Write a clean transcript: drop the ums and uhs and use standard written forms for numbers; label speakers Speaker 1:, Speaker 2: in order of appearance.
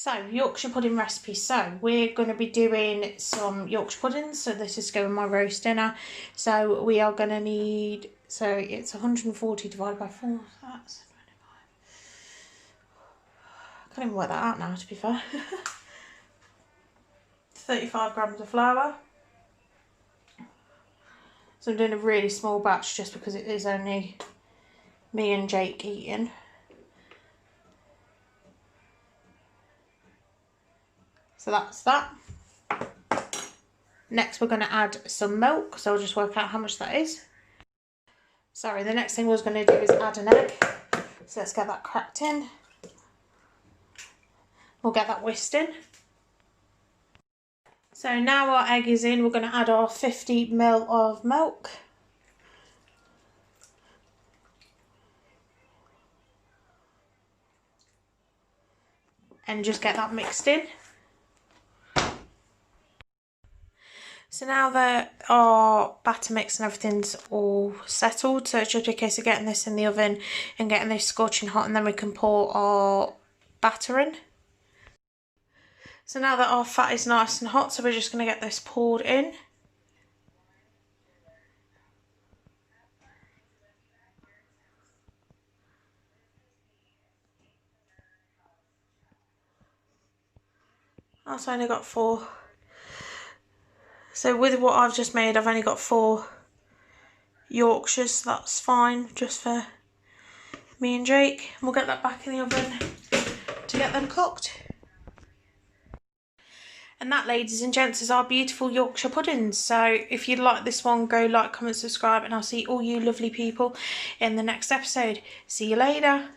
Speaker 1: So, Yorkshire pudding recipe. So, we're going to be doing some Yorkshire puddings. So, this is going to be my roast dinner. So, we are going to need, so it's 140 divided by 4. So that's 25. I can't even work that out now, to be fair. 35 grams of flour. So, I'm doing a really small batch just because it is only me and Jake eating. So that's that. Next we're going to add some milk, so I'll just work out how much that is. Sorry, the next thing we're going to do is add an egg. So let's get that cracked in. We'll get that whisked in. So now our egg is in, we're going to add our 50 ml of milk. And just get that mixed in. So now that our batter mix and everything's all settled, so it's just a case of getting this in the oven and getting this scorching hot, and then we can pour our batter in. So now that our fat is nice and hot, so we're just going to get this poured in. I've only got 4. So with what I've just made, I've only got 4 Yorkshires, so that's fine, just for me and Jake. And we'll get that back in the oven to get them cooked. And that, ladies and gents, is our beautiful Yorkshire puddings. So if you like this one, go like, comment, subscribe, and I'll see all you lovely people in the next episode. See you later.